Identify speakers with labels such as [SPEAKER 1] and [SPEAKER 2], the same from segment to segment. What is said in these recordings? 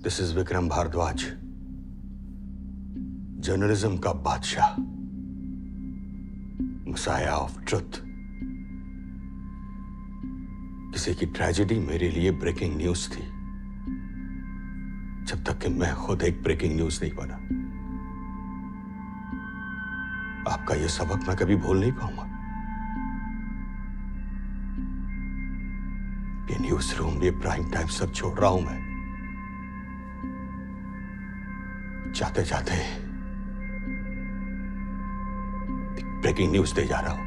[SPEAKER 1] This is Vikram Bhardwaj, journalism का बादशाह, Messiah of truth. किसी की ट्रेजेडी मेरे लिए ब्रेकिंग न्यूज थी, जब तक कि मैं खुद एक ब्रेकिंग न्यूज नहीं बना। आपका यह सबक मैं कभी भूल नहीं पाऊंगा। ये न्यूज रूम, ये प्राइम टाइम सब छोड़ रहा हूं मैं। जाते जाते ब्रेकिंग न्यूज दे जा रहा हूं,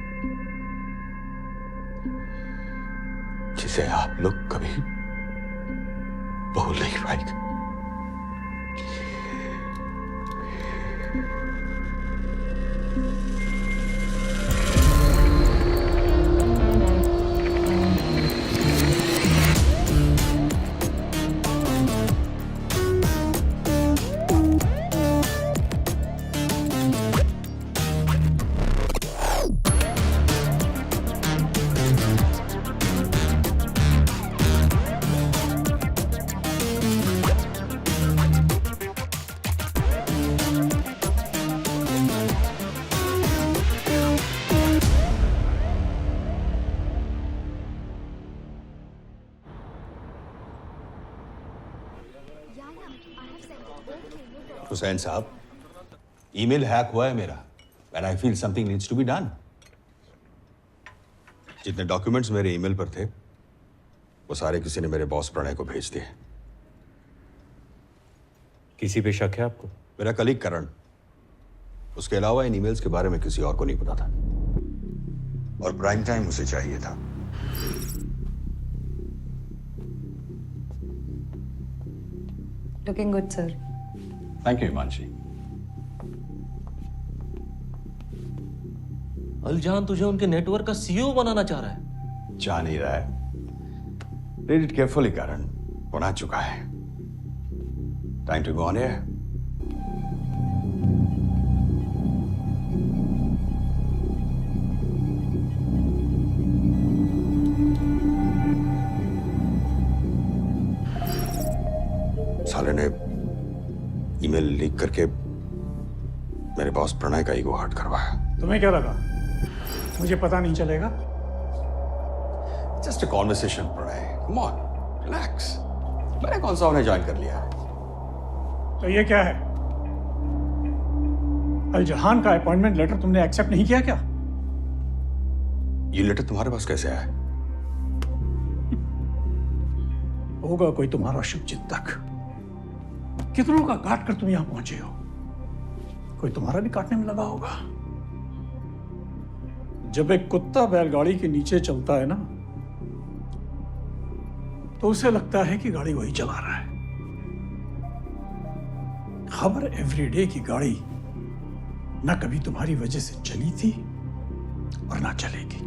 [SPEAKER 1] जिसे आप लोग कभी भूल नहीं पाएंगे। हुसैन साहब, ईमेल हैक हुआ है मेरा and I feel something needs to be done. जितने डॉक्यूमेंट्स मेरे ईमेल पर थे वो सारे किसी ने मेरे बॉस प्रणय को भेज दिए।
[SPEAKER 2] किसी पे शक है आपको?
[SPEAKER 1] मेरा कलीग करण, उसके अलावा इन ईमेल्स के बारे में किसी और को नहीं पता था, और प्राइम टाइम उसे चाहिए था।
[SPEAKER 3] Looking good, sir.
[SPEAKER 1] Thank you Himanshi.
[SPEAKER 4] अलजहान तुझे उनके नेटवर्क का सीईओ बनाना चाह रहा है।
[SPEAKER 1] जा नहीं रहा है। रीड इट केयरफुली करण, बना चुका है। Time to go on air. साले ने ईमेल लीक करके मेरे बॉस प्रणय का ईगो हर्ट करवाया।
[SPEAKER 5] तुम्हें क्या लगा मुझे पता नहीं चलेगा?
[SPEAKER 1] Just a conversation Pranay, come on, relax. मैंने कौन सा उन्हें ज्वाइन कर लिया है?
[SPEAKER 5] तो ये क्या है? अलजहान का अपॉइंटमेंट लेटर तुमने एक्सेप्ट नहीं किया क्या?
[SPEAKER 1] ये लेटर तुम्हारे पास कैसे आया?
[SPEAKER 5] होगा कोई तुम्हारा शुभचिंतक। कितनों का काट कर तुम यहां पहुंचे हो। कोई तुम्हारा भी काटने में लगा होगा। जब एक कुत्ता बैलगाड़ी के नीचे चलता है ना, तो उसे लगता है कि गाड़ी वही चला रहा है। खबर एवरीडे की गाड़ी ना कभी तुम्हारी वजह से चली थी और ना चलेगी।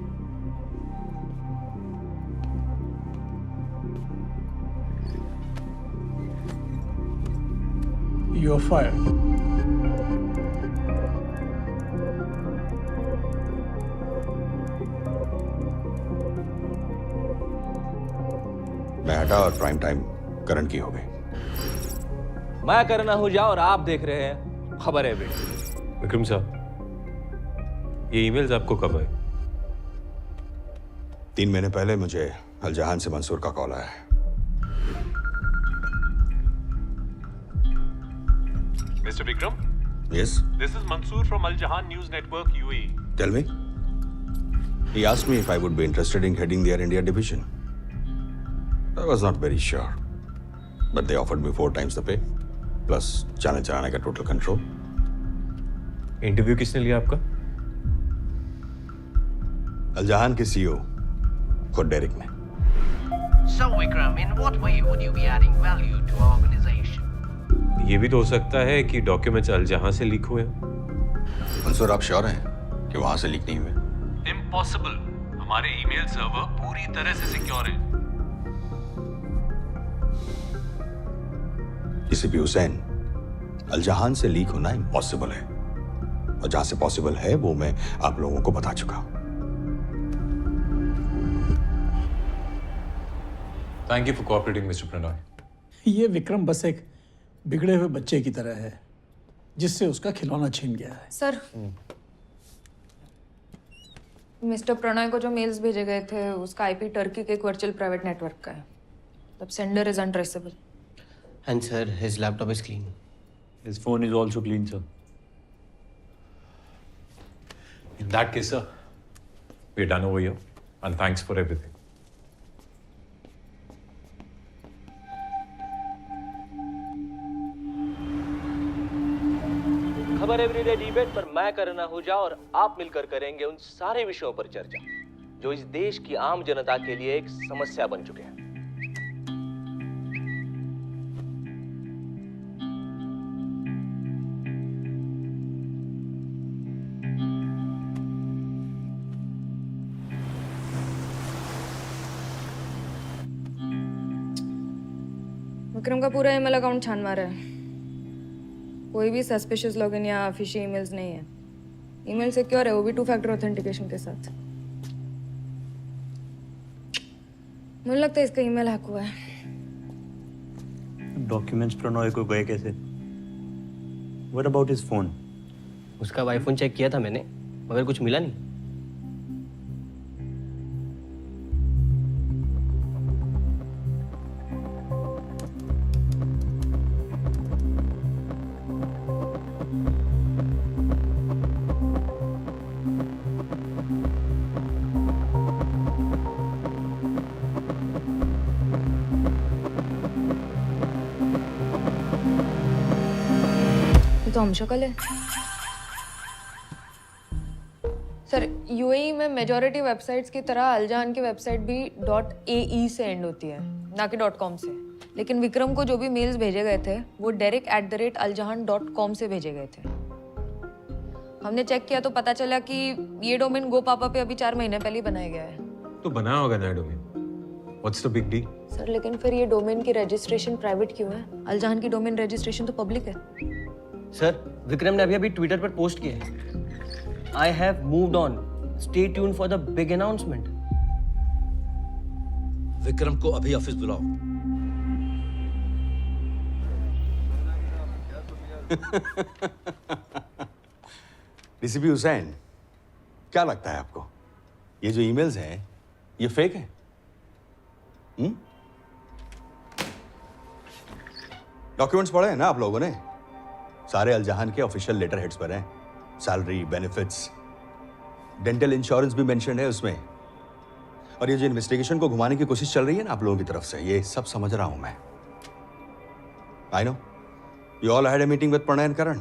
[SPEAKER 5] You are fired.
[SPEAKER 1] मैं हटा और प्राइम टाइम करण की हो गई।
[SPEAKER 4] मैं करना हो जाओ और आप देख रहे हैं खबर है बेटे।
[SPEAKER 2] विक्रम साहब, ये ईमेल्स आपको कब आए?
[SPEAKER 1] 3 महीने पहले मुझे अलजहान से मंसूर का कॉल आया है।
[SPEAKER 6] Mr. Vikram?
[SPEAKER 1] Yes?
[SPEAKER 6] This is Mansoor from Al Jahan News Network, UAE.
[SPEAKER 1] Tell me. He asked me if I would be interested in heading their India division. I was not very sure. But they offered me 4 times the pay. Plus, channel चलाने का total control.
[SPEAKER 2] Interview किसने लिया आपका?
[SPEAKER 1] अलजहान के CEO, खुद Derek ने।
[SPEAKER 7] So Vikram, in what way would you be adding value to our organization?
[SPEAKER 2] ये भी तो हो सकता है कि डॉक्यूमेंट्स अलजहां से लीक हुए हैं।
[SPEAKER 1] मंसूर, आप श्योर हैं कि वहां से लीक नहीं हुए?
[SPEAKER 6] Impossible. हमारे ईमेल सर्वर पूरी तरह से सिक्योर है।
[SPEAKER 1] किसी भी हुसैन, अलजहान से लीक होना इम्पॉसिबल है, और जहां से पॉसिबल है वो मैं आप लोगों को बता चुका हूं।
[SPEAKER 2] Thank you for cooperating mister Pranay.
[SPEAKER 5] ये विक्रम बस एक बिगड़े हुए बच्चे की तरह है जिससे उसका खिलौना छीन गया है।
[SPEAKER 3] सर, मिस्टर प्रणय को जो मेल्स भेजे गए थे उसका आईपी टर्की के एक वर्चुअल प्राइवेट नेटवर्क का है। The sender is untraceable.
[SPEAKER 8] And sir, his laptop is clean.
[SPEAKER 9] His phone is also clean, sir.
[SPEAKER 2] In that case, sir, we're done over here. And thanks for everything.
[SPEAKER 4] खबर everyday debate पर मैं करना हुजा और आप मिलकर करेंगे उन सारे विषयों पर चर्चा जो इस देश की आम जनता के लिए एक समस्या बन चुके हैं।
[SPEAKER 3] विक्रम का पूरा ईमेल अकाउंट छान मारा है। कोई भी सस्पिशियस लॉगिन या फिशी ईमेल्स नहीं है। ईमेल सिक्योर है, वो भी 2 फैक्टर ऑथेंटिकेशन के साथ। मुझे लगता है इसका ईमेल हैक हुआ है।
[SPEAKER 9] डॉक्यूमेंट्स प्रणॉय को गए कैसे? What about his phone?
[SPEAKER 8] उसका आईफोन चेक किया था मैंने, मगर कुछ मिला नहीं।
[SPEAKER 3] ये तो हम शक्ल है। सर, यूएई में मेजॉरिटी वेबसाइट्स की तरह अलजान की वेबसाइट भी .ae से एंड होती है, ना कि .com से। लेकिन विक्रम को जो भी मेल्स भेजे गए थे वो derek@aljahan.com से भेजे गए थे। हमने चेक किया तो पता चला कि ये डोमेन गोपापा पे अभी 4 महीने पहले ही बनाया गया है।
[SPEAKER 2] तो बनाया होगा नया domain. What's the big deal?
[SPEAKER 3] Sir, लेकिन फिर ये डोमेन की रजिस्ट्रेशन प्राइवेट क्यों है? अलजान की डोमेन रजिस्ट्रेशन तो पब्लिक है।
[SPEAKER 8] सर, विक्रम ने अभी ट्विटर पर पोस्ट किया है। I have moved on. Stay tuned for the big announcement.
[SPEAKER 10] Vikram को अभी ऑफिस बुलाओ।
[SPEAKER 1] डीसीपी हुसैन, क्या लगता है आपको ये जो ईमेल्स हैं ये फेक है? डॉक्यूमेंट्स पढ़े हैं ना आप लोगों ने? सारे अलजहान के ऑफिशियल लेटर हेड्स पर हैं। सैलरी, बेनिफिट्स, डेंटल इंश्योरेंस भी मेंशन है उसमें। और ये जो इन्वेस्टिगेशन को घुमाने की कोशिश चल रही है ना आप लोगों की तरफ से, ये सब समझ रहा हूं मैं। I know you all had a meeting with Pranay and Karan.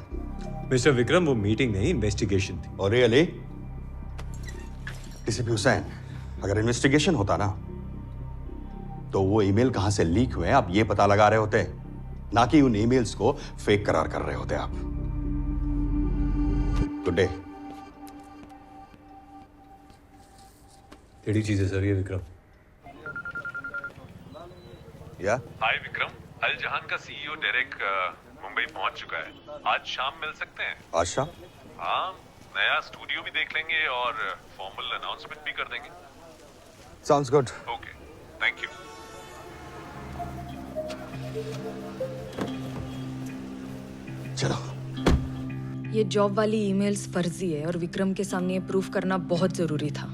[SPEAKER 2] Mister Vikram, वो मीटिंग नहीं, इन्वेस्टिगेशन थी।
[SPEAKER 1] और रियली डीसीपी हुसैन, अगर इन्वेस्टिगेशन होता ना तो वो ईमेल कहां से लीक हुए आप ये पता लगा रहे होते, ना कि उन ईमेल्स को फेक करार कर रहे होते आप। Good day.
[SPEAKER 2] टेढ़ी चीज है सर ये विक्रम।
[SPEAKER 1] या
[SPEAKER 6] हाय विक्रम, अल जहान का सीईओ डेरेक मुंबई पहुंच चुका है। आज शाम मिल सकते हैं?
[SPEAKER 1] आज शाम?
[SPEAKER 6] हाँ, नया स्टूडियो भी देख लेंगे और फॉर्मल अनाउंसमेंट भी कर देंगे।
[SPEAKER 1] Sounds good.
[SPEAKER 6] Okay, thank you.
[SPEAKER 1] चलो।
[SPEAKER 3] ये जॉब वाली ईमेल्स फर्जी है और विक्रम के सामने ये प्रूफ करना बहुत जरूरी था।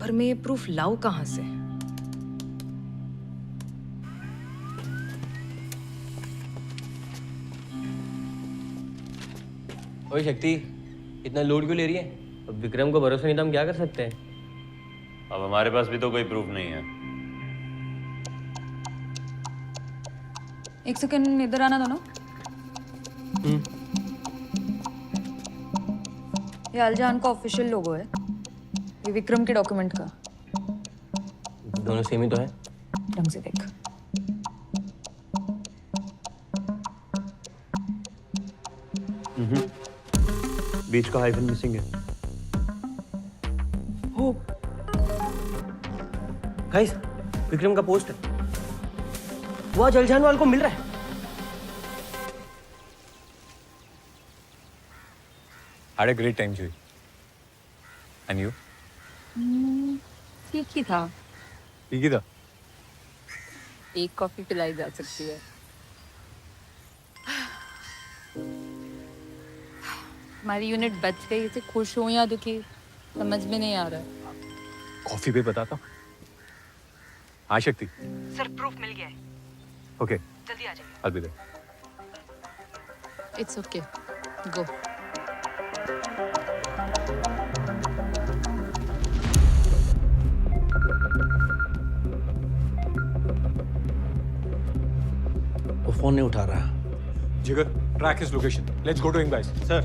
[SPEAKER 3] पर मैं ये प्रूफ लाऊं कहां से?
[SPEAKER 8] ओए शक्ति, इतना लोड क्यों ले रही है? अब विक्रम को भरोसा नहीं तो हम क्या कर सकते हैं?
[SPEAKER 9] अब हमारे पास भी तो कोई प्रूफ नहीं है।
[SPEAKER 3] एक सेकंड इधर आना दोनों। ये अलजान का ऑफिशियल लोगो है, ये विक्रम के डॉक्यूमेंट का।
[SPEAKER 8] दोनों सेम ही तो है।
[SPEAKER 3] ढंग से देख।
[SPEAKER 9] बीच का हाइफन मिसिंग है।
[SPEAKER 8] हो गाइस, विक्रम का पोस्ट है। वो आज अलजान वाल को मिल रहा है।
[SPEAKER 2] Had a great time, Joey. And you?
[SPEAKER 11] ठीक ही था।
[SPEAKER 2] ठीक ही था।
[SPEAKER 11] एक कॉफी पिलाई जा सकती है। हमारी यूनिट बच गई, इसे खुश हो या दुखी समझ में नहीं आ रहा है।
[SPEAKER 2] कॉफी पे बताता हूँ। हाँ शक्ति।
[SPEAKER 11] सर प्रूफ मिल गया है।
[SPEAKER 2] ओके,
[SPEAKER 11] जल्दी आ जाइए।
[SPEAKER 2] I'll be there.
[SPEAKER 11] It's okay, go.
[SPEAKER 10] वो फोन नहीं उठा रहा।
[SPEAKER 2] जिगर, track his location. Let's go to him, guys.
[SPEAKER 9] Sir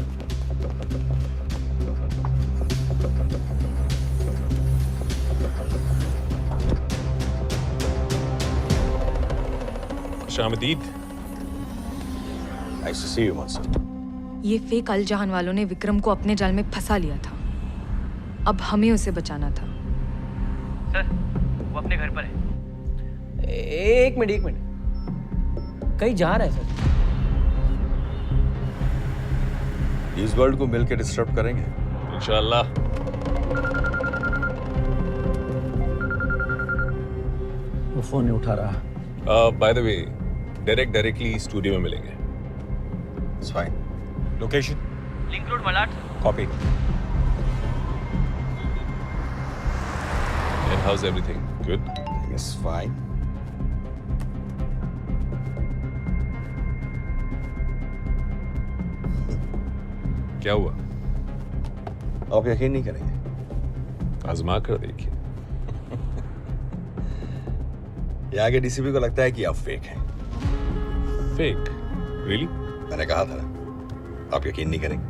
[SPEAKER 6] शामदीद,
[SPEAKER 1] Nice to see you, Mansur.
[SPEAKER 3] ये फेक अल जहान वालों ने विक्रम को अपने जाल में फंसा लिया था। अब हमें उसे बचाना था।
[SPEAKER 8] सर वो अपने घर पर है। एक मिनट कहीं जा रहा है सर।
[SPEAKER 1] इस वर्ल्ड को मिलकर डिस्टर्ब करेंगे।
[SPEAKER 6] इंशाल्लाह।
[SPEAKER 10] वो फोन नहीं उठा रहा।
[SPEAKER 6] By the way, directly studio में मिलेंगे।
[SPEAKER 1] It's fine.
[SPEAKER 2] Location?
[SPEAKER 8] Link road Malad.
[SPEAKER 2] Copy.
[SPEAKER 6] And how's everything? Good?
[SPEAKER 1] It's fine.
[SPEAKER 6] क्या हुआ?
[SPEAKER 1] आप यकीन नहीं करेंगे।
[SPEAKER 6] आजमा कर देखिए।
[SPEAKER 1] यहाँ के डीसीपी को लगता है कि आप फेक हैं।
[SPEAKER 6] Fake? Really?
[SPEAKER 1] मैंने कहा था ना, आप यकीन नहीं करेंगे।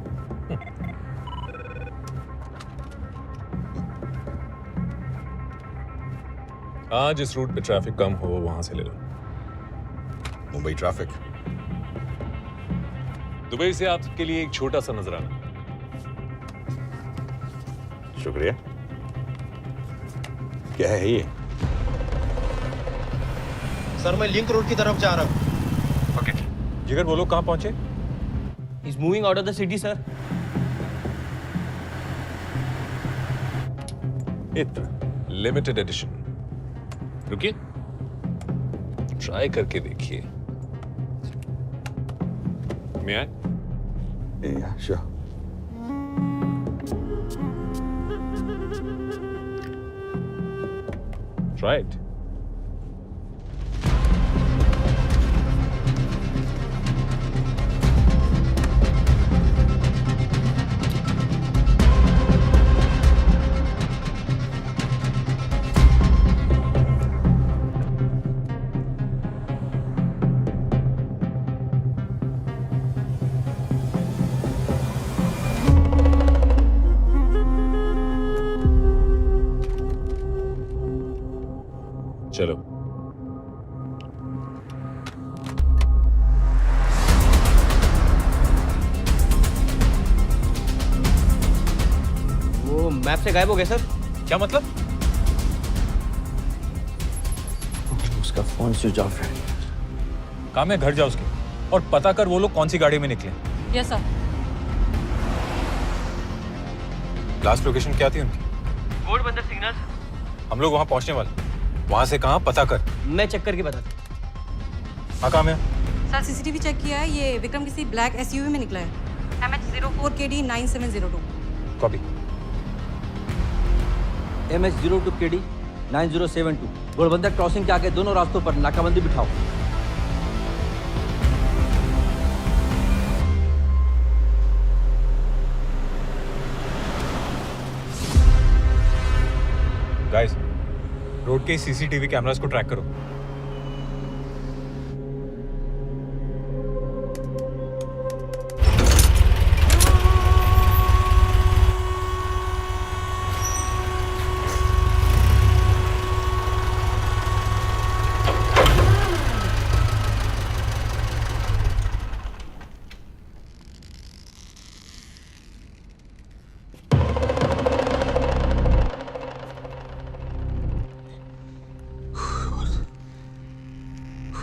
[SPEAKER 6] आज इस रूट पे ट्रैफिक कम हो, वहां से ले लो।
[SPEAKER 1] मुंबई ट्रैफिक।
[SPEAKER 6] दुबई से आपके लिए एक छोटा सा नजराना।
[SPEAKER 1] शुक्रिया। क्या है ये?
[SPEAKER 9] सर मैं लिंक रोड की तरफ जा रहा हूँ।
[SPEAKER 2] Okay. जिगर बोलो कहाँ पहुंचे?
[SPEAKER 8] He's moving out of the city, sir.
[SPEAKER 6] इतना लिमिटेड एडिशन। रुकिए, ट्राई करके देखिए। मैं आए?
[SPEAKER 1] Yeah, sure.
[SPEAKER 6] Try it. चलो।
[SPEAKER 8] वो मैप से गायब हो गया सर।
[SPEAKER 2] क्या मतलब?
[SPEAKER 10] उसका फोन स्विच ऑफ है।
[SPEAKER 2] काम है, घर जा उसके और पता कर वो लोग कौन सी गाड़ी में निकले।
[SPEAKER 11] Yes sir.
[SPEAKER 2] लास्ट लोकेशन क्या थी उनकी?
[SPEAKER 8] कोड बंदर सिग्नल।
[SPEAKER 2] हम लोग वहां पहुंचने वाले। वहां से कहां पता कर।
[SPEAKER 8] मैं चेक करके बताता हूँ।
[SPEAKER 2] हाँ काम है।
[SPEAKER 11] सर सीसीटीवी चेक किया है, ये विक्रम किसी ब्लैक एसयूवी में निकला है। MH04KD 9702।
[SPEAKER 2] कॉपी।
[SPEAKER 10] MH02KD 9072 गोलबंदर क्रॉसिंग के आगे दोनों रास्तों पर नाकाबंदी बिठाओ।
[SPEAKER 2] गाइस, रोड के सीसीटीवी कैमरास को ट्रैक करो।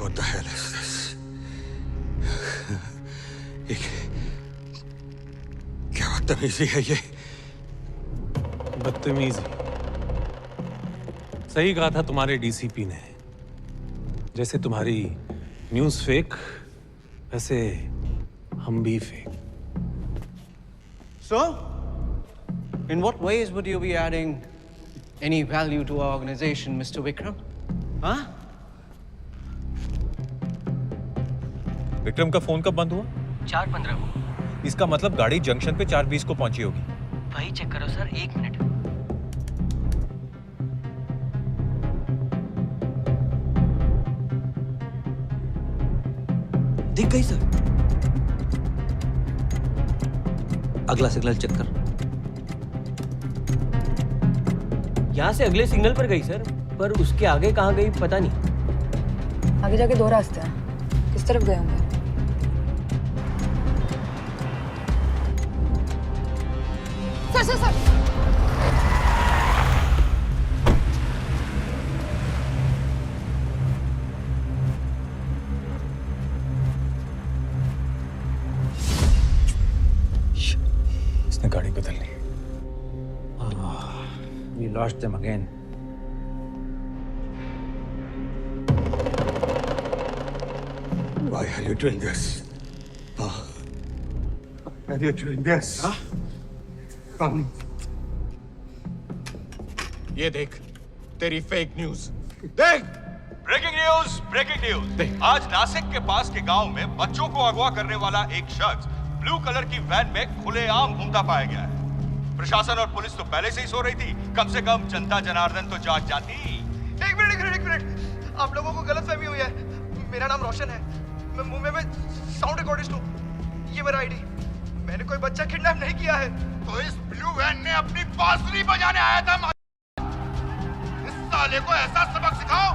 [SPEAKER 1] What the hell is this? ये क्या बदतमीजी है ये?
[SPEAKER 12] बदतमीजी? सही कहा था तुम्हारे डीसीपी ने। जैसे तुम्हारी न्यूज़ फेक, वैसे हम भी fake.
[SPEAKER 7] So, in what ways would you be adding any value to our organization, Mr. Vikram? Huh?
[SPEAKER 6] Vikram का फोन कब बंद हुआ?
[SPEAKER 8] 4:15 को।
[SPEAKER 6] इसका मतलब गाड़ी जंक्शन पे 4:20 को पहुंची होगी।
[SPEAKER 8] वही चेक करो सर, 1 मिनट।
[SPEAKER 10] दिख गई सर। अगला सिग्नल चेक कर।
[SPEAKER 8] यहाँ से अगले सिग्नल पर गई सर, पर उसके आगे कहाँ गई पता नहीं।
[SPEAKER 3] आगे जाके 2 रास्ते हैं, किस तरफ गए होंगे? सर सर सर
[SPEAKER 12] इसने गाड़ी बदल ली।
[SPEAKER 10] We lost them again.
[SPEAKER 1] Why are you doing this? Why are you doing this? Come.
[SPEAKER 12] ये देख तेरी फेक न्यूज। देख
[SPEAKER 6] ब्रेकिंग न्यूज। आज नासिक के पास के गांव में बच्चों को अगवा करने वाला एक शख्स ब्लू कलर की वैन में खुलेआम घूमता पाया गया है। प्रशासन और पुलिस तो पहले से ही सो रही थी, कम से कम जनता जनार्दन तो जाग जाती।
[SPEAKER 7] एक मिनट, आप लोगों को गलतफहमी हुई है। मेरा नाम रोशन है, मैं मुंबई में साउंड रिकॉर्डिस्ट हूँ। ये मेरा आईडी। मैंने कोई बच्चा किडनैप नहीं किया है।
[SPEAKER 6] तो इस ब्लू वैन ने अपनी बांसुरी बजाने आया था। इस साले को ऐसा सबक सिखाओ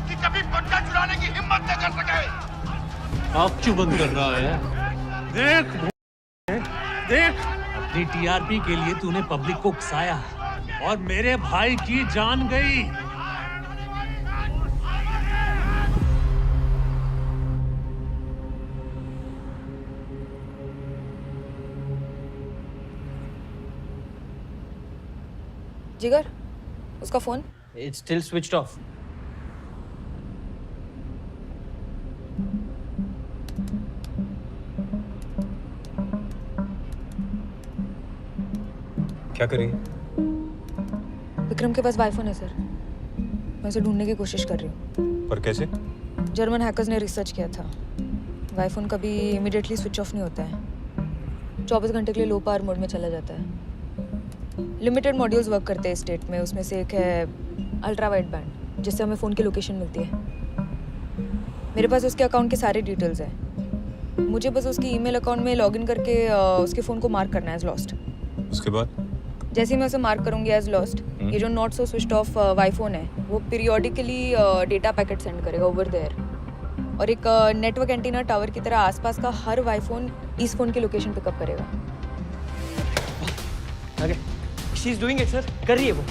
[SPEAKER 6] कि कभी बच्चा चुराने की हिम्मत न कर सके।
[SPEAKER 12] आप क्यों बंद कर रहा है? देख अपनी टीआरपी के लिए तूने पब्लिक को उकसाया और मेरे भाई की जान गई।
[SPEAKER 3] जिगर, उसका phone?
[SPEAKER 8] It's still switched off.
[SPEAKER 6] क्या करें?
[SPEAKER 3] विक्रम के पास आईफोन है सर, मैं उसे ढूंढने की कोशिश कर रही हूँ।
[SPEAKER 6] पर कैसे?
[SPEAKER 3] जर्मन हैकर्स ने रिसर्च किया था, आईफोन कभी इमीडिएटली स्विच ऑफ नहीं होता है, 24 घंटे के लिए लो पावर मोड में चला जाता है। लिमिटेड मॉड्यूल्स वर्क करते हैं इस स्टेट में, उसमें से एक है अल्ट्रा वाइड बैंड, जिससे हमें फ़ोन की लोकेशन मिलती है। मेरे पास उसके अकाउंट के सारे डिटेल्स हैं, मुझे बस उसकी ईमेल अकाउंट में लॉगिन करके उसके फ़ोन को मार्क करना है एज लॉस्ट।
[SPEAKER 6] उसके बाद?
[SPEAKER 3] जैसे ही मैं उसे मार्क करूंगी एज लॉस्ट, ये जो not so switched off iPhone है वो पीरियोडिकली डेटा पैकेट सेंड करेगा ओवर देयर, और एक नेटवर्क एंटीना टावर की तरह आसपास का हर वाईफोन इस फोन की लोकेशन पिकअप करेगा।
[SPEAKER 8] Okay. She's doing it, sir. कर रही है वो।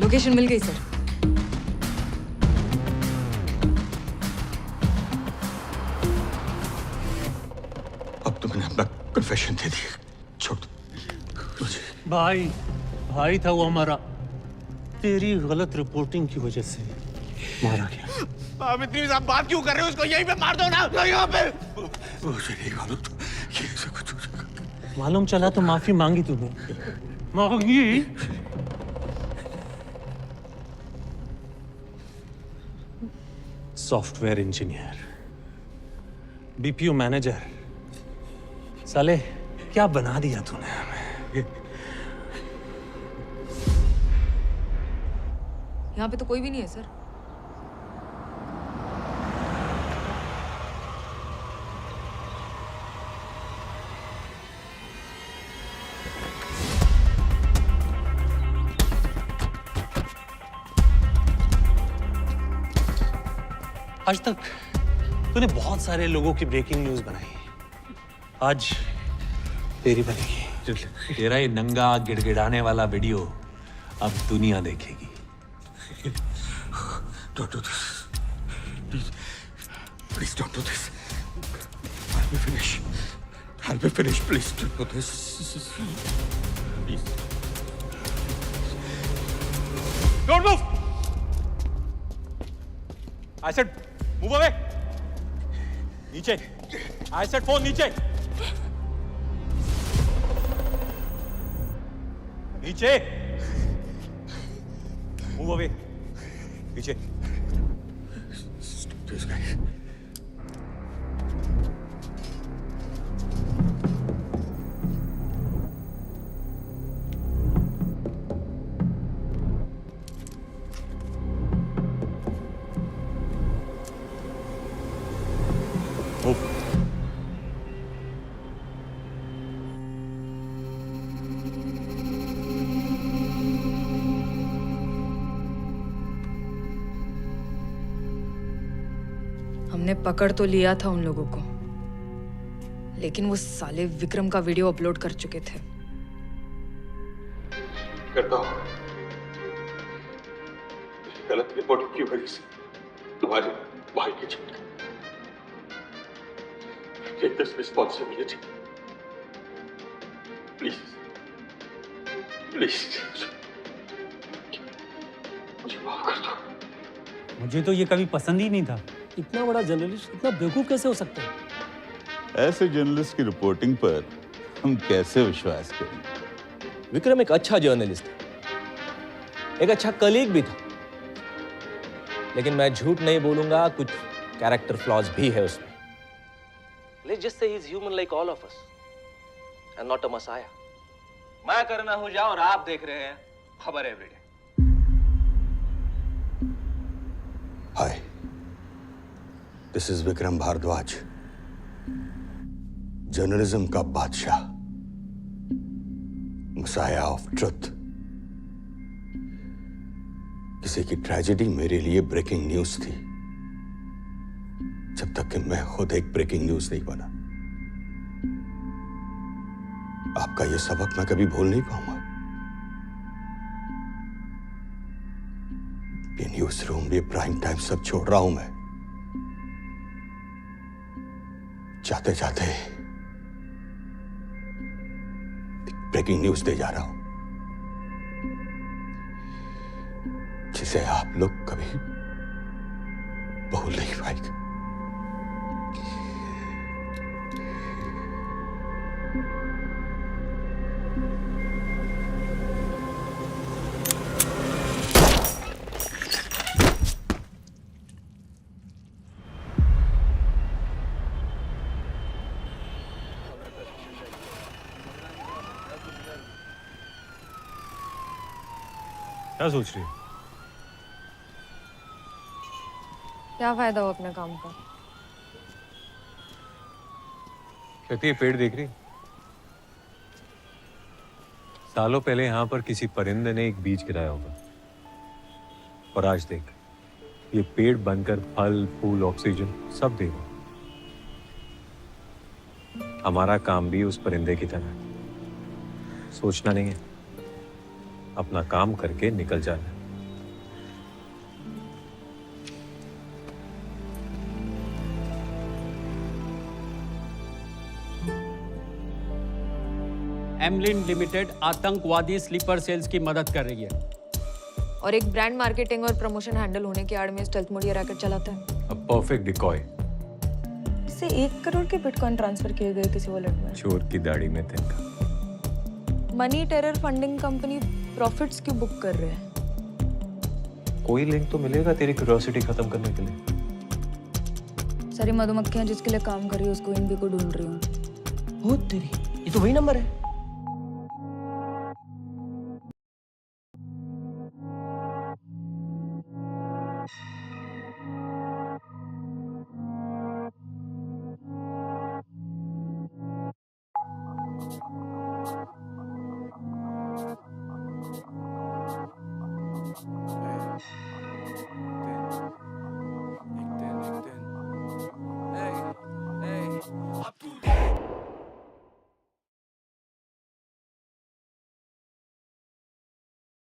[SPEAKER 3] लोकेशन मिल गई सर।
[SPEAKER 1] अब तो मैंने अपना कन्फेशन दे दिया, छोड़ दो मुझे।
[SPEAKER 12] भाई था वो हमारा, तेरी गलत रिपोर्टिंग की वजह से मारा गया।
[SPEAKER 7] आप इतनी आप बात क्यों कर रहे हो? उसको यहीं पे मार दो ना, यहाँ पे।
[SPEAKER 1] मुझे नहीं मालूम तो ये सब कुछ हो जाएगा।
[SPEAKER 12] मालूम चला तो माफी मांगी तूने? मांगी? सॉफ्टवेयर इंजीनियर, बीपीयू मैनेजर, साले क्या बना दिया तूने हमें।
[SPEAKER 3] यहाँ पे तो कोई भी नहीं है सर।
[SPEAKER 12] आज तक तूने बहुत सारे लोगों की ब्रेकिंग न्यूज बनाई, आज तेरी बनेगी। तेरा ये नंगा गिड़गिड़ाने वाला वीडियो अब दुनिया देखेगी।
[SPEAKER 1] Don't do this. Please don't do this. I'll be finished. Please don't do this. Please.
[SPEAKER 12] Don't move! I said, move away. नीचे. I said, phone नीचे. नीचे. Move away. नीचे.
[SPEAKER 1] This guy.
[SPEAKER 3] हमने पकड़ तो लिया था उन लोगों को, लेकिन वो साले विक्रम का वीडियो अपलोड कर चुके थे।
[SPEAKER 6] करता हूँ गलत रिपोर्टिंग की वजह से तुम्हारे भाई की छूट गई। Take this responsibility please please, मुझे माफ कर दो।
[SPEAKER 5] मुझे तो ये कभी पसंद ही नहीं था।
[SPEAKER 8] इतना बड़ा जर्नलिस्ट इतना बेवकूफ कैसे हो सकता है?
[SPEAKER 13] ऐसे जर्नलिस्ट की रिपोर्टिंग पर हम कैसे विश्वास करें?
[SPEAKER 4] विक्रम एक अच्छा जर्नलिस्ट है, एक अच्छा कलीग भी था, लेकिन मैं झूठ नहीं बोलूंगा, कुछ कैरेक्टर फ्लॉज भी है उसमें। Let's just say he's human like all of us and not a messiah. मैं करना हो जाओ और आप देख रहे हैं खबर everyday.
[SPEAKER 1] Hi, this is Vikram Bhardwaj, journalism का बादशाह, मसाया ऑफ ट्रुथ। किसी की ट्रेजेडी मेरे लिए ब्रेकिंग न्यूज थी, जब तक कि मैं खुद एक ब्रेकिंग न्यूज नहीं बना। आपका यह सबक मैं कभी भूल नहीं पाऊंगा। ये न्यूज रूम, ये प्राइम टाइम सब छोड़ रहा हूं मैं। जाते जाते ब्रेकिंग न्यूज दे जा रहा हूं, जिसे आप लोग कभी भूल नहीं पाएंगे।
[SPEAKER 12] क्या सोच रही है?
[SPEAKER 3] क्या फायदा हो अपने काम का?
[SPEAKER 12] कहती है पेड़ देख रही? सालों पहले यहां पर किसी परिंदे ने एक बीज गिराया होगा, और आज देख ये पेड़ बनकर फल फूल ऑक्सीजन सब देगा। हमारा काम भी उस परिंदे की तरह सोचना नहीं है, अपना काम करके निकल जाना।
[SPEAKER 5] एमलिन लिमिटेड आतंकवादी स्लीपर सेल्स की मदद कर रही है,
[SPEAKER 3] और एक ब्रांड मार्केटिंग और प्रमोशन हैंडल होने की आड़ में स्टेल्थ मोड ये रैकेट चलाता है।
[SPEAKER 12] A perfect decoy.
[SPEAKER 3] इससे 1 करोड़ के बिटकॉइन ट्रांसफर किए गए किसी वॉलेट में।
[SPEAKER 12] चोर की दाढ़ी में तिनका।
[SPEAKER 3] Money terror funding company profits क्यों बुक कर रहे हैं?
[SPEAKER 12] कोई लिंक तो मिलेगा तेरी क्यूरियोसिटी खत्म करने के लिए।
[SPEAKER 3] सारी मधुमक्खियां जिसके लिए काम कर रही है उसको इन भी को ढूंढ रही हूँ।
[SPEAKER 8] तेरी, ये तो वही नंबर है।